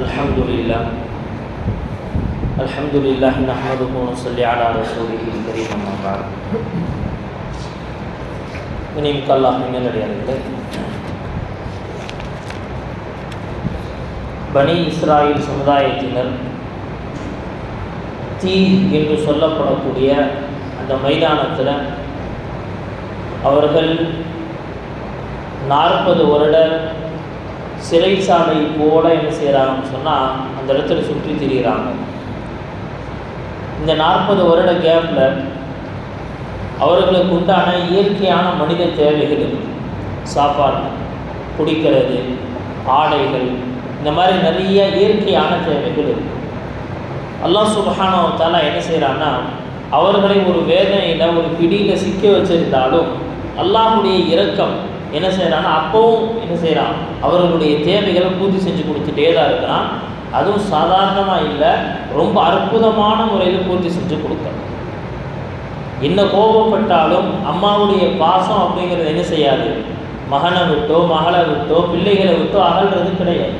الحمد لله نحمده ونصلي على رسوله الكريم أما بعد. இனிமிக்க அல்லாஹ்வின் நல்லடியார்களே, பனி இஸ்ராயில் சமுதாயத்தினர் தீ என்று சொல்லப்படக்கூடிய அந்த மைதானத்தில் அவர்கள் 40 வருட சிறைச்சாலை போல என்ன செய்கிறாங்கன்னு சொன்னால் அந்த இடத்துல சுற்றி திரிகிறாங்க. இந்த 40 வருட கேப்பில் அவர்களுக்கு உண்டான இயற்கையான மனித தேவைகள் இருக்குது. சாப்பாடு, குடிக்கிறது, ஆடைகள், இந்த மாதிரி நிறைய இயற்கையான தேவைகள் இருக்குது. அல்லாஹ் சுப்ஹானஹு வ தஆலா என்ன செய்கிறான்னா, அவர்களை ஒரு வேதனையில் ஒரு பிடியில் சிக்க வச்சிருந்தாலும் அல்லாஹ்வுடைய இரக்கம் என்ன செய்கிறான்னா அப்பவும் என்ன செய்கிறான், அவர்களுடைய தேவைகளை பூர்த்தி செஞ்சு கொடுத்துட்டே தான் இருக்கிறான். அதுவும் சாதாரணமாக இல்லை, ரொம்ப அற்புதமான முறையில் பூர்த்தி செஞ்சு கொடுக்குறான். என்ன கோபப்பட்டாலும் அம்மாவுடைய பாசம் அப்படிங்கிறது என்ன செய்யாது, மகனை விட்டோ மகளை விட்டோ பிள்ளைகளை விட்டோ அகல்றது கிடையாது.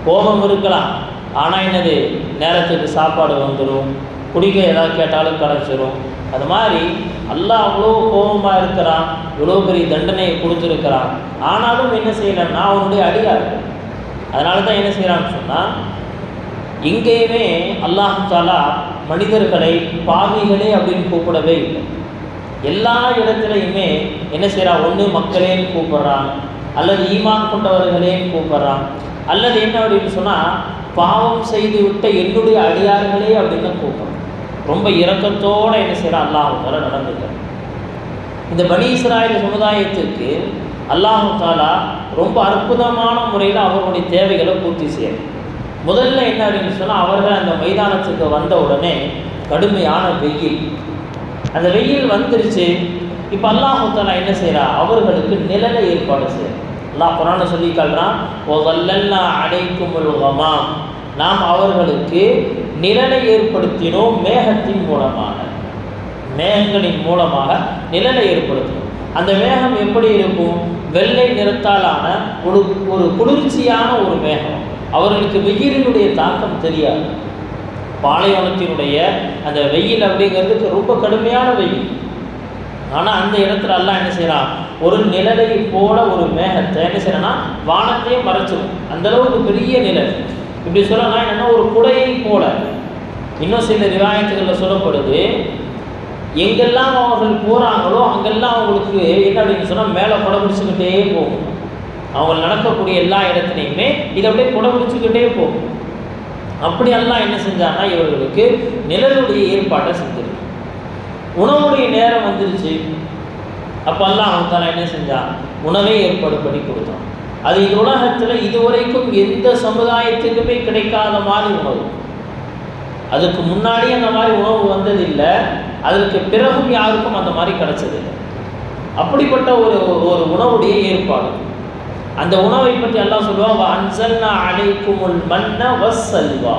கோபம் இருக்கலாம், ஆனால் என்னது, நேரத்துக்கு சாப்பாடு வந்துடும், குடிக்க ஏதாவது கேட்டாலும் கிடச்சிரும். அது மாதிரி அல்லாஹ் அவ்வளோ கோபமாக இருக்கிறான், இவ்வளோ பெரிய தண்டனையை கொடுத்துருக்கிறான். ஆனாலும் என்ன செய்யலைன்னா அவனுடைய அடியார். அதனால தான் என்ன செய்கிறான்னு சொன்னால், இங்கேயுமே அல்லாஹ் தஆலா மனிதர்களை பாவிகளே அப்படின்னு கூப்பிடவே இல்லை. எல்லா இடத்துலையுமே என்ன செய்கிறான், ஒன்று மக்களேன்னு கூப்பிட்றான், அல்லது ஈமான் கொண்டவர்களேன்னு கூப்பிட்றான், அல்லது என்ன அப்படின்னு சொன்னால் பாவம் செய்து விட்ட என்னுடைய அடியார்களே அப்படின்னு தான் கூப்பிட்றான். ரொம்ப இரக்கத்தோடு என்ன செய்கிறான் அல்லாஹ் தஆலா நடந்துக்கிறான். இந்த பனி இஸ்ராயில் சமுதாயத்துக்கு அல்லாஹ் தஆலா ரொம்ப அற்புதமான முறையில் அவர்களுடைய தேவைகளை பூர்த்தி செய்யணும். முதல்ல என்ன அப்படின்னு சொன்னால், அவர்கள் அந்த மைதானத்துக்கு வந்த உடனே கடுமையான வெயில், அந்த வெயில் வந்துருச்சு. இப்போ அல்லாஹ் தஆலா என்ன செய்கிறா, அவர்களுக்கு நிழலை ஏற்பாடு செய்யணும். அல்லாஹ் குர்ஆன்ல சொல்லி காட்டுறான், வஸல்லல்னா அலைக்குமுல் கமாம், நாம் அவர்களுக்கு நிழலை ஏற்படுத்தினோம் மேகத்தின் மூலமாக, மேகங்களின் மூலமாக நிழலை ஏற்படுத்தினோம். அந்த மேகம் எப்படி இருக்கும், வெள்ளை நிறத்தாலான ஒரு குளிர்ச்சியான ஒரு மேகம். அவர்களுக்கு வெயிலினுடைய தாக்கம் தெரியாது. பாலைவனத்தினுடைய அந்த வெயில் அப்படிங்கிறதுக்கு ரொம்ப கடுமையான வெயில். ஆனால் அந்த இடத்துல எல்லாம் என்ன செய்யறான், ஒரு நிழலை போல ஒரு மேகத்தை என்ன செய்யறா, வானத்தையே மறைச்சிடும். அந்தளவுக்கு பெரிய நிழல். இப்படி சொல்லலாம் என்னென்னா ஒரு குடையை போல. இன்னும் சில ரிவாயத்துகளில் சொல்லப்படுது, எங்கெல்லாம் அவர்கள் போகிறாங்களோ அங்கெல்லாம் அவங்களுக்கு என்ன அப்படின்னு சொன்னால் மேலே குடை பிடிச்சிக்கிட்டே போகும். அவங்க நடக்கக்கூடிய எல்லா இடத்துலையுமே இதை அப்படியே குடை பிடிச்சிக்கிட்டே போகும். அப்படியெல்லாம் என்ன செஞ்சாங்கன்னா இவர்களுக்கு நிழலுடைய ஏற்பாட்டை செஞ்சிருக்கு. உணவுடைய நேரம் வந்துருச்சு. அப்போல்லாம் அவங்க தான் என்ன செஞ்சான், உணவை ஏற்பாடு பண்ணி கொடுத்தான். அது இந்த உலகத்தில் இதுவரைக்கும் எந்த சமுதாயத்துக்குமே கிடைக்காத மாதிரி உணவு. அதுக்கு முன்னாடி அந்த மாதிரி உணவு வந்ததில்லை, அதற்கு பிறகும் யாருக்கும் அந்த மாதிரி கிடைச்சதில்லை. அப்படிப்பட்ட ஒரு உணவுடைய ஏற்பாடு. அந்த உணவை பற்றி அல்லாஹ் சொல்லுவான், அன்ஸல்னா அலைக்குமுல் மன்ன வஸ்ஸல்வா,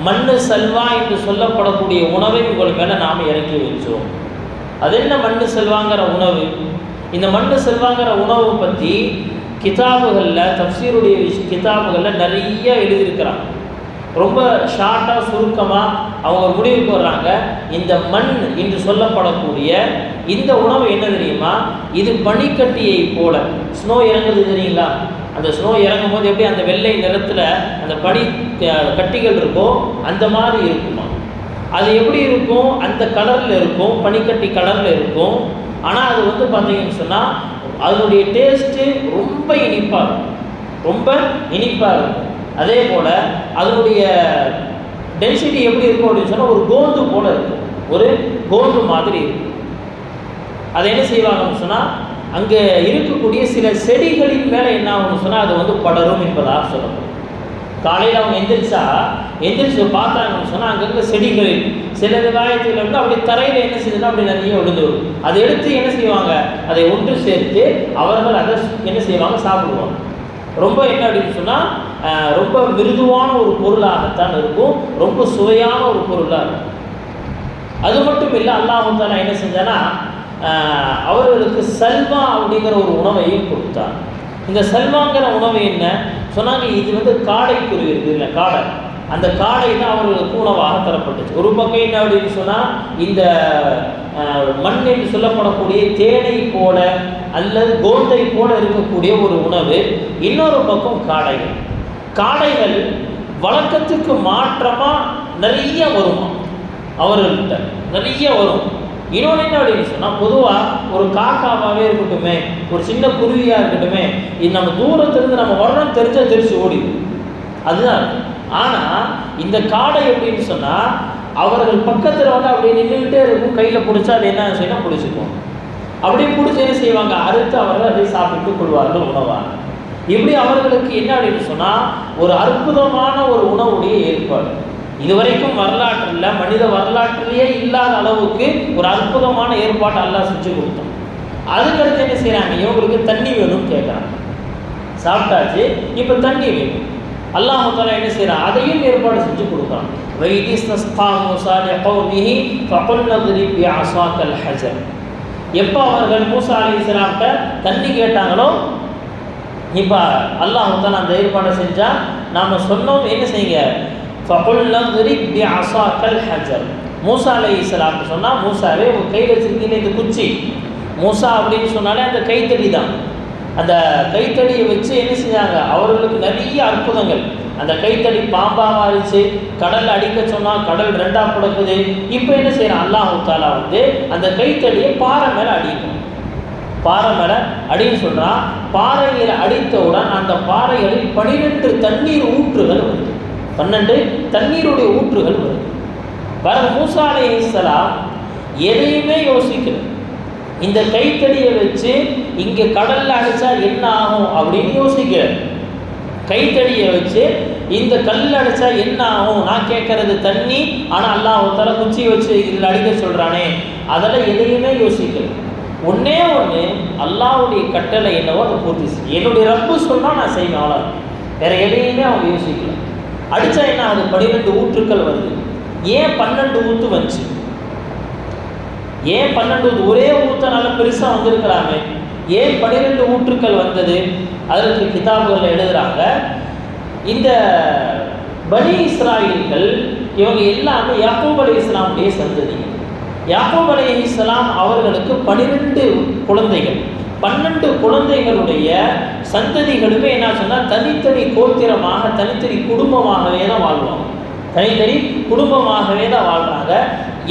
மண்ணு சல்வா என்று சொல்லப்படக்கூடிய உணவை உங்கள் மேலே நாம் இறக்கி வச்சோம். அது என்ன மண்ணு செல்வாங்கிற உணவு? இந்த மண்ணு செல்வாங்கிற உணவை பற்றி கிதாபுகளில், தஃப்சீருடைய கிதாபுகளில் நிறைய எழுதியிருக்கிறாங்க. ரொம்ப ஷார்ட்டாக சுருக்கமாக அவங்க ஒரு முடிவுக்கு வர்றாங்க, இந்த மண் என்று சொல்லப்படக்கூடிய இந்த உணவு என்ன தெரியுமா, இது பனிக்கட்டியை போல. ஸ்னோ இறங்குது தெரியுங்களா, அந்த ஸ்னோ இறங்கும் போது எப்படி அந்த வெள்ளை நிறத்தில் அந்த பனி கட்டிகள் இருக்கோ அந்த மாதிரி இருக்குமா. அது எப்படி இருக்கும், அந்த கலரில் இருக்கும், பனிக்கட்டி கலரில் இருக்கும். ஆனால் அது வந்து பார்த்தீங்கன்னு சொன்னால் அதனுடைய டேஸ்ட்டு ரொம்ப இனிப்பாக இருக்கும், ரொம்ப இனிப்பாக இருக்கும். அதே போல் அதனுடைய டென்சிட்டி எப்படி இருக்கும் அப்படின்னு சொன்னால் ஒரு கோந்து போல் இருக்கும், ஒரு கோந்து மாதிரி இருக்கும். அதை என்ன செய்வாங்கன்னு சொன்னால், அங்கே இருக்கக்கூடிய சில செடிகளின் மேலே என்ன ஆகும்னு சொன்னால் அது வந்து படரும் என்பதாக சொல்லப்படும். காலையில் அவங்க எந்திரிச்சு பார்த்தாங்கன்னு சொன்னால் அங்கங்கே செடிகளில் சில விவாயத்தில் வந்து அப்படி தரையில் என்ன செய்யுதுன்னா அப்படி நிறைய விழுந்து வரும். அதை எடுத்து என்ன செய்வாங்க, அதை ஒன்று சேர்த்து அவர்கள் அதை என்ன செய்வாங்க, சாப்பிடுவாங்க. ரொம்ப என்ன அப்படின்னு சொன்னால் ரொம்ப மிருதுவான ஒரு பொருளாகத்தான் இருக்கும், ரொம்ப சுவையான ஒரு பொருளாக இருக்கும். அது மட்டும் இல்லை, அல்லாஹ் தஆலா என்ன செஞ்சானா அவர்களுக்கு சல்வா அப்படிங்கிற ஒரு உணவையும் கொடுத்தார். இந்த சல்வாங்கிற உணவு என்ன சொன்னாங்க, இது வந்து காடைக்குருவி இருக்குது இல்லை, காடை, அந்த காடை தான் அவர்களுக்கு உணவாக தரப்பட்டுச்சு. ஒரு பக்கம் என்ன அப்படின்னு சொன்னால் இந்த மண் என்று சொல்லப்படக்கூடிய தேனை போல அல்லது கோந்தை போல இருக்கக்கூடிய ஒரு உணவு. இன்னொரு பக்கம் காடைகள். காடைகள் வழக்கத்துக்கு மாற்றமாக நிறைய வருமா அவர்கள்ட்ட, நிறைய வரும். இன்னொன்று என்ன அப்படின்னு சொன்னால், பொதுவாக ஒரு காக்காவாகவே இருக்கட்டுமே, ஒரு சின்ன குருவியாக இருக்கட்டுமே, இது நம்ம தூரத்திலிருந்து நம்ம வர்றோம் தெரிஞ்சால் தெரிச்சு ஓடிடும், அதுதான். ஆனால் இந்த காடை எப்படின்னு சொன்னால் அவர்கள் பக்கத்தில் வந்து அப்படியே நின்றுக்கிட்டே இருக்கும், கையில் பிடிச்சா அது என்ன செய்யணும் பிடிச்சிக்குவோம். அப்படியே பிடிச்சி என்ன செய்வாங்க, அறுத்து அவர்கள் அதை சாப்பிட்டு கொள்வார்கள் உணவாக. இப்படி அவர்களுக்கு என்ன அப்படின்னு சொன்னால் ஒரு அற்புதமான ஒரு உணவுடைய ஏற்பாடு. இதுவரைக்கும் வரலாற்றில் மனித வரலாற்றிலேயே இல்லாத அளவுக்கு ஒரு அற்புதமான ஏற்பாட்டை அல்லாஹ் செஞ்சு கொடுத்தோம். அதுக்கடுத்து என்ன செய்கிறாங்க, இவங்களுக்கு தண்ணி வேணும்னு கேட்குறாங்க. சாப்பிட்டாச்சு, இப்போ தண்ணி வேணும். அல்லாஹ் தஆலா என்ன செய்கிறான், அதையும் ஏற்பாடு செஞ்சு கொடுக்குறான். எப்போ அவர்கள் மூசா அலைஹிஸ்ஸலாம்கிட்ட தண்ணி கேட்டாங்களோ, இப்போ அல்லாஹ் தஆலா அந்த ஏற்பாடை செஞ்சால் நாம் சொன்னோம், என்ன செய்யுங்க, மூசா அலைஹிஸ்ஸலாம் சொன்னால், மூசாவே உங்கள் கையில் வச்சிருக்கீங்க இந்த குச்சி. மூசா அப்படின்னு சொன்னாலே அந்த கைத்தடி தான். அந்த கைத்தடியை வச்சு என்ன செஞ்சாங்க, அவர்களுக்கு நிறைய அற்புதங்கள். அந்த கைத்தடி பாம்பாக மாறிச்சு, கடல் அடிக்க சொன்னால் கடல் ரெண்டாக பிளக்குது. இப்போ என்ன செய்யறான், அல்லாஹ் தஆலா வந்து அந்த கைத்தடியை பாறை மேலே அடிக்கணும். பாறை மேலே அடின்னு சொல்கிறான். பாறையில் அடித்தவுடன் அந்த பாறைகளில் 12 தண்ணீர் ஊற்றுகள் வருது. 12 தண்ணீருடைய ஊற்றுகள் வருது. பாருங்க, மூசா அலைஹிஸ்ஸலாம் எதையுமே யோசிக்கல. இந்த கைத்தடியை வச்சு இங்கே கடலில் அடித்தா என்ன ஆகும் அப்படின்னு யோசிக்கிற. கைத்தடியை வச்சு இந்த கல்லில் அடித்தா என்ன ஆகும், நான் கேட்கறது தண்ணி, ஆனால் அல்லாஹ் தஆலா குச்சியை வச்சு இதில் அடிக்க சொல்கிறானே, அதெல்லாம் எதையுமே யோசிக்கல. ஒன்றே ஒன்று, அல்லாஹ்வுடைய கட்டளை என்னவோ அதை பூர்த்தி செய்யும். என்னுடைய ரப்பு சொன்னால் நான் செய்வேன், அவ்வளோ. வேறு எதையுமே அவங்க யோசிக்கல. அடித்தா என்ன ஆகுது, 12 ஊற்றுக்கள் வருது. ஏன் 12 ஊற்று வந்துச்சு, ஏன் 12 ஊற்று, ஒரே ஊற்ற நல்ல பெருசாக வந்திருக்கலாமே, ஏன் 12 ஊற்றுக்கள் வந்தது? அதற்கு கிதாபுகளில் எழுதுகிறாங்க, இந்த பனி இஸ்ராயீல்கள் இவங்க எல்லாமே யாக்கூப் அலைஹிஸ்ஸலாமுடைய சந்ததி. யாக்கூப் அலைஹிஸ்ஸலாம் அவர்களுக்கு 12 குழந்தைகள். 12 குழந்தைகளுடைய சந்ததிகளுமே என்ன சொன்னால் தனித்தனி கோத்திரமாக, தனித்தனி குடும்பமாகவே தான் வாழ்வாங்க. தனித்தனி குடும்பமாகவே தான் வாழ்கிறாங்க.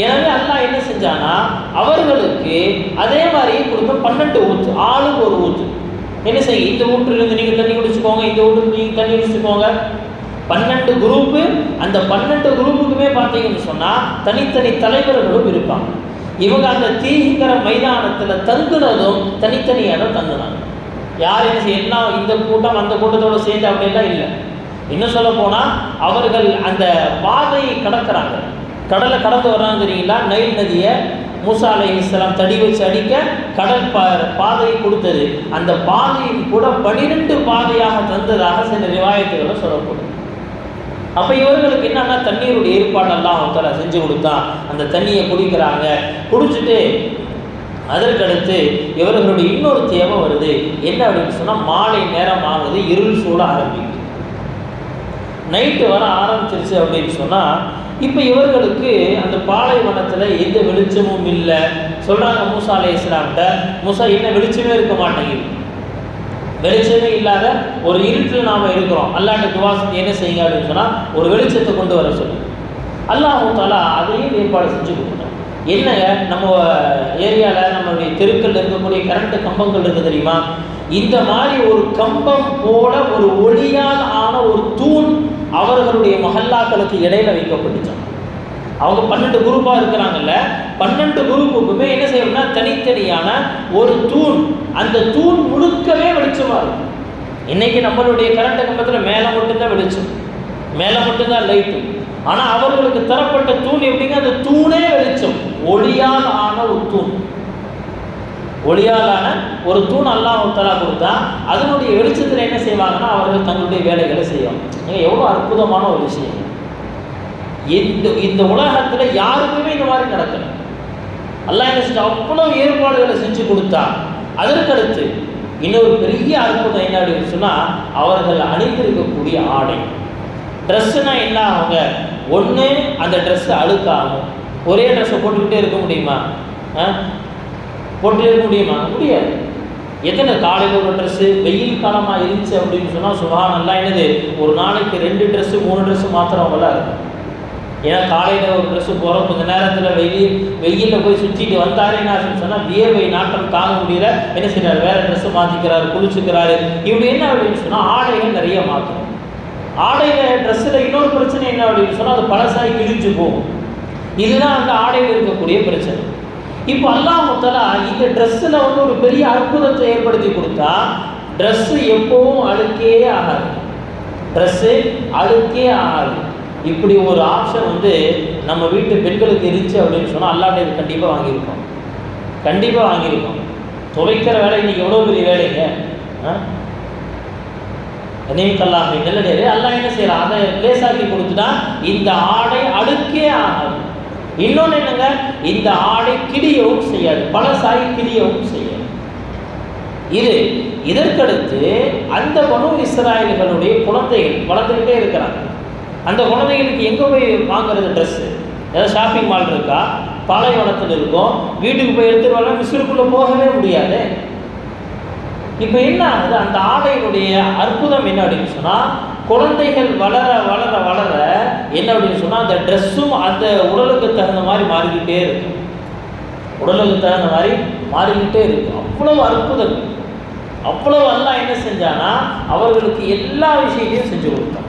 எனவே அல்லாஹ் என்ன செஞ்சானா, அவர்களுக்கு அதே மாதிரியே கொடுக்க 12 ஊற்று, ஆளுக்கு ஒரு ஊற்று. என்ன செய்ய, இந்த ஊற்றிலிருந்து நீங்கள் தண்ணி குடிச்சுக்கோங்க, இந்த ஊற்றிலிருந்து நீங்கள் தண்ணி குடிச்சுக்கோங்க. 12 குரூப்பு. அந்த 12 குரூப்புக்குமே பார்த்தீங்கன்னு சொன்னால் தனித்தனி தலைவர்களும் இருப்பாங்க. இவங்க அந்த தீங்கிற மைதானத்தில் தங்குனதும் தனித்தனியாக தான் தங்குனாங்க. யார் என்ன செய்ய, என்ன இந்த கூட்டம் அந்த கூட்டத்தோடு சேர்ந்து அப்படிலாம் இல்லை. இன்னும் சொல்ல போனால் அவர்கள் அந்த பாதையை கடக்கிறாங்க, கடலை கடந்து வர்றாங்க தெரியுங்களா. நைல் நதியை மூசா அலைஹிஸ்ஸலாம் தடி வச்சு அடிக்க கடல் பாதையை கொடுத்தது. அந்த பாதையும் கூட 12 பாதையாக தந்ததாக சில ரிவாயத்துகளை சொல்லப்படும். அப்போ இவர்களுக்கு என்னன்னா தண்ணீருடைய ஏற்பாடு அல்லாஹ் தஆலா செஞ்சு கொடுத்தான். அந்த தண்ணியை குடிக்கிறாங்க. குடிச்சுட்டு அதற்கடுத்து இவர்களுடைய இன்னொரு தேவை வருது. என்ன அப்படின்னு சொன்னால், மாலை நேரம் ஆகுது, இருள் சூட ஆரம்பிக்குது, நைட்டு வர ஆரம்பிச்சிருச்சு அப்படின்னு சொன்னால், இப்போ இவர்களுக்கு அந்த பாலைவனத்தில் எந்த வெளிச்சமும் இல்லை. சொல்கிறாங்க மூசா அலைஹிஸ்ஸலாம்கிட்ட, மூசா என்ன வெளிச்சமே இருக்க மாட்டேங்குது, வெளிச்சமே இல்லாத ஒரு இருட்டில் நாம் இருக்கிறோம், அல்லாஹ்ட்ட துவா செஞ்சு என்ன செய்யுங்க அப்படின்னு சொன்னால் ஒரு வெளிச்சத்தை கொண்டு வர சொல்லி அல்லாஹ் தஆலா அதையும் ஏற்பாடு செஞ்சு கொடுத்தோம். என்னங்க, நம்ம ஏரியாவில் நம்மளுடைய தெருக்கள் இருக்கக்கூடிய கரண்ட் கம்பங்கள் இருக்குது தெரியுமா, இந்த மாதிரி ஒரு கம்பம் போல ஒரு ஒளியால் ஆன ஒரு தூண் அவர்களுடைய மஹல்லாக்களுக்கு இடையில வைக்கப்பட்டுச்சான். அவங்க 12 குரூப்பாக இருக்கிறாங்கல்ல, 12 குரூப்புக்குமே என்ன செய்யணும்னா தனித்தனியான ஒரு தூண். அந்த தூண் முழுக்கவே வெளிச்சமாக இருக்கும். இன்னைக்கு நம்மளுடைய கரண்ட் கம்பத்தில் மேலே மட்டும்தான் வெளிச்சம், மேலே மட்டும்தான் லைட்டு. ஆனால் அவர்களுக்கு தரப்பட்ட தூண் எப்படிங்க, அந்த தூணே வெளிச்சம், ஒளியால் ஆன ஒரு தூண். ஒளியாலான ஒரு தூண் அல்லாஹ் தஆலா கொடுத்தா அதனுடைய வெளிச்சத்தில் என்ன செய்வாங்கன்னா அவர்கள் தங்களுடைய வேலைகளை செய்வாங்க. எவ்வளோ அற்புதமான ஒரு விஷயம். இந்த உலகத்தில் யாருக்குமே இந்த மாதிரி நடக்கல. அல்லாஹ் என்ன செஞ்சு அவ்வளோ ஏற்பாடுகளை செஞ்சு கொடுத்தா. அதற்கடுத்து இன்னொரு பெரிய அற்புதம் என்ன அப்படின்னு சொன்னால், அவர்கள் அணிந்திருக்கக்கூடிய ஆடை. ட்ரெஸ்ஸுனா என்ன ஆகுங்க, ஒன்று அந்த ட்ரெஸ்ஸு அழுக்காகும். ஒரே ட்ரெஸ்ஸை போட்டுக்கிட்டே இருக்க முடியுமா? போட்டுகிட்டே இருக்க முடியுமா? முடியாது. எத்தனை காலையில் ஒரு ட்ரெஸ்ஸு, வெயில் காலமாக இருந்துச்சு அப்படின்னு சொன்னால் சுபஹானல்லாஹ், என்னது ஒரு நாளைக்கு 2 ட்ரெஸ்ஸு 3 ட்ரெஸ்ஸு மாத்திரவங்களாம் இருக்கும். ஏன்னா காலையில் ஒரு ட்ரெஸ்ஸு போகிறோம், கொஞ்சம் நேரத்தில் வெயிலில் போய் சுற்றிட்டு வந்தாரே என்ன ஆச்சுன்னு சொன்னால் வியர்வை நாட்டம் தாங்க முடியல, என்ன செய்யறாரு, வேறு ட்ரெஸ்ஸு மாற்றிக்கிறாரு, குளிச்சுக்கிறாரு. இப்படி என்ன அப்படின்னு சொன்னால் ஆடைகள் நிறைய மாற்றணும். ஆடையில் ட்ரெஸ்ஸில் இன்னொரு பிரச்சனை என்ன அப்படின்னு சொன்னால், அது பழசாகி கிழிஞ்சு போகும். இதுதான் அந்த ஆடையில் இருக்கக்கூடிய பிரச்சனை. இப்போ அல்லாஹ் தஆலா இந்த ட்ரெஸ்ஸில் வந்து ஒரு பெரிய அற்புதத்தை ஏற்படுத்தி கொடுத்தா, ட்ரெஸ்ஸு எப்பவும் அழுக்கே ஆகாது. ட்ரெஸ்ஸு அழுக்கே ஆகாது. இப்படி ஒரு ஆப்ஷன் வந்து நம்ம வீட்டு பெண்களுக்கு இருந்துச்சு அப்படின்னு சொன்னால் அல்லாஹ்ட்ட இது கண்டிப்பாக வாங்கியிருக்கோம். கண்டிப்பாக வாங்கியிருக்கோம். துவைக்கிற வேலை இன்றைக்கி எவ்வளோ பெரிய வேலைங்க. நீக்கல்லாம் அப்படின்னு நல்ல அல்லாஹ் என்ன செய்யலாம், அதை லேசாக்கி கொடுத்துட்டா இந்த ஆடை அழுக்கே ஆகாது. இன்னொன்று என்னங்க, இந்த ஆடை கிளியவும் செய்யாது, பழசாகி கிளியவும் செய்யாது. இதற்கடுத்து அந்த பனு இஸ்ராயல்களுடைய குழந்தைகள் வளர்ந்துக்கிட்டே இருக்கிறாங்க. அந்த குழந்தைகளுக்கு எங்கே போய் வாங்குறது ட்ரெஸ்ஸு? ஏதாவது ஷாப்பிங் மால் இருக்கா? பாலைவனத்தில் இருக்கும். வீட்டுக்கு போய் எடுத்துகிட்டு வரலாம், விசிறுக்குள்ளே போகவே முடியாது. இப்போ என்ன ஆகுது, அந்த ஆடையினுடைய அற்புதம் என்ன அப்படின்னு சொன்னால், குழந்தைகள் வளர வளர வளர என்ன அப்படின்னு சொன்னால் அந்த ட்ரெஸ்ஸும் அந்த உடலுக்கு தகுந்த மாதிரி மாறிக்கிட்டே இருக்கும். உடலுக்கு தகுந்த மாதிரி மாறிக்கிட்டே இருக்கும். அவ்வளவு அற்புதம். அவ்வளவு அல்லாஹ் என்ன செஞ்சானா அவர்களுக்கு எல்லா விஷயத்தையும் செஞ்சு கொடுத்தான்.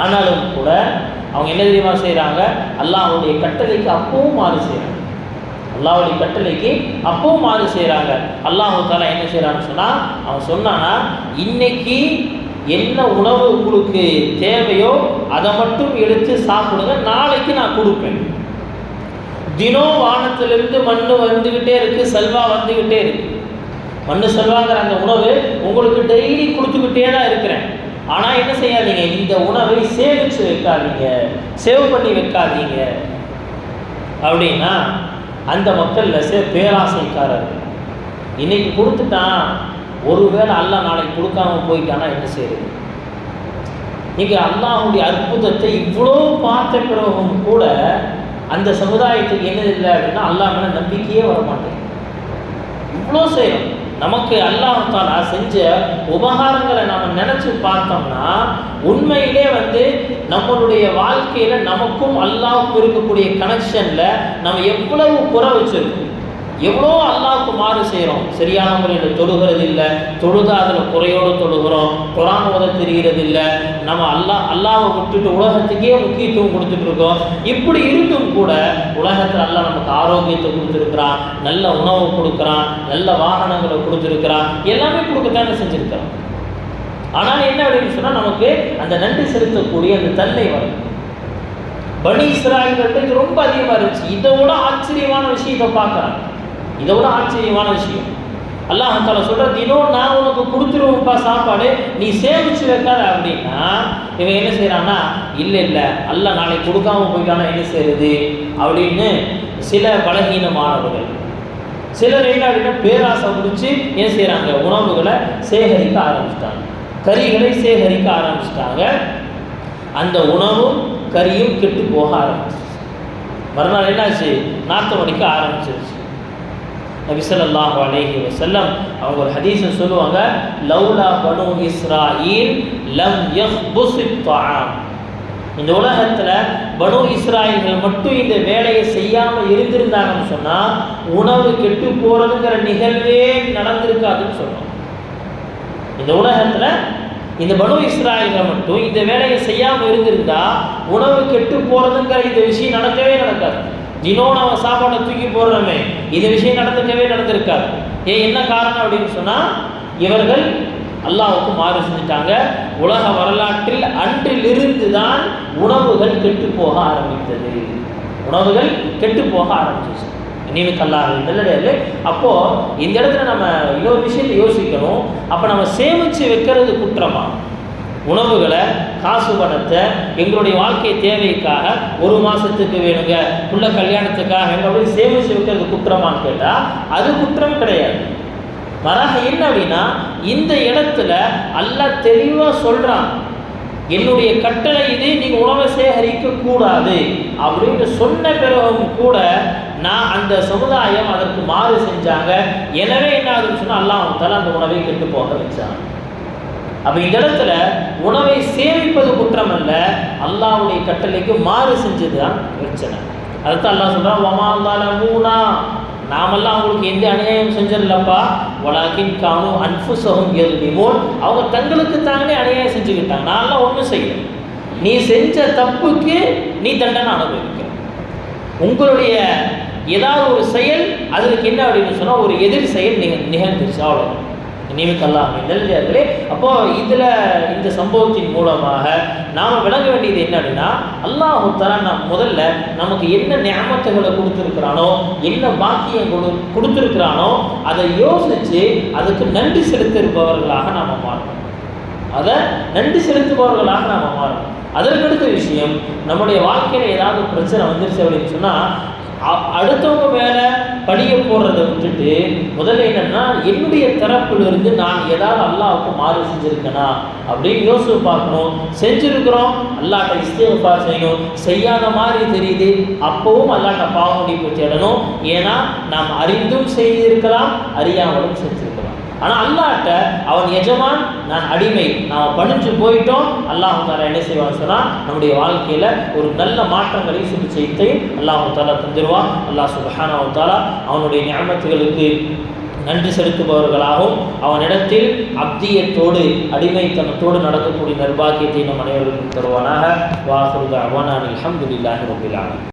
ஆனாலும் கூட அவங்க என்ன தெரியுமா செய்கிறாங்க, அல்லாஹ்வுடைய கட்டளைக்கு அப்பவும் மாறு செய்கிறாங்க. அல்லாஹ்வுடைய கட்டளைக்கு அப்பவும் மாறு செய்கிறாங்க. அல்லாஹ் தஆலா என்ன செய்கிறான்னு சொன்னால், அவன் சொன்னானா இன்னைக்கு என்ன உணவு உங்களுக்கு தேவையோ அதை மட்டும் எடுத்து சாப்பிடுங்க, நாளைக்கு நான் கொடுப்பேன். தினம் வானத்திலிருந்து மண் வந்துக்கிட்டே இருக்குது, செல்வா வந்துக்கிட்டே இருக்குது. மண் செல்வாங்கிற அந்த உணவு உங்களுக்கு டெய்லி கொடுத்துக்கிட்டே தான் இருக்கிறேன். ஆனால் என்ன செய்யாதீங்க, இந்த உணவை சேமித்து வைக்காதீங்க, சேவ் பண்ணி வைக்காதீங்க அப்படின்னா அந்த மக்களில் பேராசைக்காரர்கள் இன்னைக்கு கொடுத்துட்டான், ஒருவேளை அல்லாஹ் நாளைக்கு கொடுக்காம போயிட்டானா என்ன செய்யுது? இங்கே அல்லாஹ்வுடைய அற்புதத்தை இவ்வளோ பார்த்த பிறகும் கூட அந்த சமுதாயத்துக்கு என்ன இல்லை அப்படின்னா அல்லாஹ் மேலே நம்பிக்கையே வர மாட்டேங்குது. இவ்வளோ செய்யணும். நமக்கு அல்லாஹ் தஆலா செஞ்ச உபகாரங்களை நம்ம நினச்சி பார்த்தோம்னா உண்மையிலே வந்து நம்மளுடைய வாழ்க்கையில் நமக்கும் அல்லாஹ்வுக்கும் இருக்கக்கூடிய கனெக்ஷனில் நம்ம எவ்வளவு குறை வச்சுருக்கோம், எவ்வளோ அல்லாஹ்வுக்கு மாறு செய்கிறோம். சரியான முறையில் தொழுகிறது இல்லை, தொழுதா அதில் குறையோடு தொழுகிறோம், குர்ஆன் ஓத தெரிகிறது இல்லை, நம்ம அல்லாஹ்வை விட்டுட்டு உலகத்துக்கே முக்கியத்துவம் கொடுத்துட்டு இருக்கோம். இப்படி இருந்தும் கூட உலகத்தில் அல்லாஹ் நமக்கு ஆரோக்கியத்தை கொடுத்துருக்கிறான், நல்ல உணவு கொடுக்குறான், நல்ல வாகனங்களை கொடுத்துருக்கிறான், எல்லாமே கொடுக்கத்தானே செஞ்சுருக்கிறான். ஆனால் என்ன அப்படின்னு சொன்னால் நமக்கு அந்த நன்றி செலுத்தக்கூடிய அந்த தன்மை வரும். பனி இஸ்ராயல்கிட்ட இது ரொம்ப அதிகமாக இருந்துச்சு. இதை விட ஆச்சரியமான விஷயத்தை பார்க்குறாங்க. இதை விட ஆச்சரியமான விஷயம் அல்லாஹ் தஆலா சொல்கிற, தினம் நான் உனக்கு கொடுத்துருவோம்ப்பா சாப்பாடு, நீ சேமித்து வைக்காத அப்படின்னா இவன் என்ன செய்கிறான்னா, இல்லை அல்லாஹ் நாளைக்கு கொடுக்காம போயிட்டானா என்ன செய்யறது அப்படின்னு சில பலகீனமானவர்கள், சிலர் என்ன அப்படின்னா பேராசை பிடிச்சி என்ன செய்கிறாங்க, உணவுகளை சேகரிக்க ஆரம்பிச்சிட்டாங்க, கறிகளை சேகரிக்க ஆரம்பிச்சிட்டாங்க. அந்த உணவும் கறியும் கெட்டு போக ஆரம்பிச்சிருச்சு. மறுநாள் என்னாச்சு, நாத்தம் அடிக்க ஆரம்பிச்சிருச்சு. நபி ஸல்லல்லாஹு அலைஹி வஸல்லம் அவங்க ஒரு ஹதீஸை சொல்லுவாங்க, லௌலா பனு இஸ்ராயில் லம் யஹ்புஸித் தஆம். இந்த உலகத்தில் பனு இஸ்ராயல்கள் மட்டும் இந்த வேலையை செய்யாமல் இருந்திருந்தாங்கன்னு சொன்னால் உணவு கெட்டு போகிறதுங்கிற நிகழ்வே நடந்திருக்காதுன்னு சொன்னோம். இந்த உலகத்தில் இந்த பனு இஸ்ராயல்கள் மட்டும் இந்த வேலையை செய்யாமல் இருந்திருந்தா உணவு கெட்டு போகிறதுங்கிற இந்த விஷயம் நடக்கவே நடக்காது. தினம் நம்ம சாப்பாடை தூக்கி போடுறோமே, இந்த விஷயம் நடந்திருக்காது. என்ன காரணம் அப்படின்னு சொன்னால் இவர்கள் அல்லாஹ்வுக்கு மாறு செஞ்சுட்டாங்க. உலக வரலாற்றில் அன்றிலிருந்து தான் உணவுகள் கெட்டு போக ஆரம்பித்தது. உணவுகள் கெட்டு போக ஆரம்பிச்சிச்சு. நீனுக்கு அல்லாஹ் நல்லடையாது. அப்போது இந்த இடத்துல நம்ம இன்னொரு விஷயத்தை யோசிக்கணும். அப்போ நம்ம சேமித்து வைக்கிறது குற்றமா? உணவுகளை, காசு பணத்தை எங்களுடைய வாழ்க்கை தேவைக்காக ஒரு மாதத்துக்கு வேணுங்க, புள்ள கல்யாணத்துக்காக எங்களை சேமித்து வைக்கிறது குற்றமான்னு கேட்டால் அது குற்றம் கிடையாது. மாறாக என்ன அப்படின்னா இந்த இடத்துல அல்லாஹ் தெளிவாக சொல்கிறான், என்னுடைய கட்டளை இது, நீங்கள் உணவை சேகரிக்க கூடாது அப்படின்னு சொன்ன பிறகும் கூட நான் அந்த சமுதாயம் அதற்கு மாறு செஞ்சாங்க. எனவே என்ன ஆகுதுன்னு சொன்னால் அல்லாஹ் தஆலா அந்த உணவை கெட்டு போக வச்சான். அப்போ இந்த இடத்துல உணவை சேமிப்பது குற்றம் அல்ல, அல்லாஹ்வுடைய கட்டளைக்கு மாறு செஞ்சது தான் பிரச்சனை. அதுதான் அல்லாஹ் சொல்கிறான், வமா ஸலமூனா, நாமெல்லாம் அவங்களுக்கு எந்த அநியாயம் செஞ்சிடலப்பா, வலாக்கின் கானு அன்ஃபுஸஹும் யஸ்லிமூன், அவங்க தங்களுக்கு தாங்களே அநியாயம் செஞ்சுக்கிட்டாங்க, நான்லாம் ஒன்றும் செய்யல. நீ செஞ்ச தப்புக்கு நீ தண்டனை அனுபவிக்க. உங்களுடைய ஏதாவது ஒரு செயல் அதற்கு என்ன அப்படின்னு சொன்னால் ஒரு எதிர் செயல் நிகழ்ந்துருச்சு, அவ்வளோ நியமிக்கலாம் நெல்லியார்களே. அப்போது இதில் இந்த சம்பவத்தின் மூலமாக நாம் விளங்க வேண்டியது என்ன அப்படின்னா, அல்லாஹ் தஆலா நாம் முதல்ல நமக்கு என்ன நியமத்துகளை கொடுத்துருக்கிறானோ, என்ன பாக்கியம் கொடுத்துருக்கிறானோ அதை யோசித்து அதுக்கு நன்றி செலுத்திருப்பவர்களாக நாம் மாறணும். அதை நன்றி செலுத்துபவர்களாக நாம் மாறணும். அதற்கடுத்த விஷயம், நம்முடைய வாழ்க்கையில் ஏதாவது பிரச்சனை வந்துருச்சு அப்படின்னு சொன்னால் அடுத்தவங்க மேலே படியை போடுறதை விட்டுட்டு முதல்ல என்னென்னா என்னுடைய தரப்பிலிருந்து நான் ஏதாவது அல்லாஹ்வுக்கு மாறு செஞ்சுருக்கேனா அப்படின்னு யோசிச்சு பார்க்கணும். செஞ்சுருக்கிறோம், அல்லாஹ்ட்ட இஸ்திக்ஃபார் செய்யணும். செய்யாத மாதிரி தெரியுது, அப்போவும் அல்லாஹ்ட்ட பாவ மன்னிப்பு தேடணும். ஏன்னா நாம் அறிந்தும் செய்திருக்கலாம், அறியாமலும் செஞ்சிருக்கலாம். ஆனால் அல்லாஹ்ட்ட அவன் எஜமான், நான் அடிமை, நாம் பணிஞ்சு போயிட்டோம். அல்லாஹ் தஆலா என்ன செய்வான்னு சொன்னால் நம்முடைய வாழ்க்கையில் ஒரு நல்ல மாற்றங்களை சுபிச்சைத்தையும் அல்லாஹ் தஆலா தந்துடுவான். அல்லாஹ் சுப்ஹானஹு வ தஆலா அவனுடைய நியமத்துகளுக்கு நன்றி செலுத்துபவர்களாகவும் அவனிடத்தில் அப்தியத்தோடு அடிமைத்தனத்தோடு நடக்கக்கூடிய நற்பாக்கியத்தை நம் அனைவருக்கும் தருவானாக. வாஹிரு தஅவானா அல்ஹம்துலில்லாஹி ரப்பில் ஆலமீன்.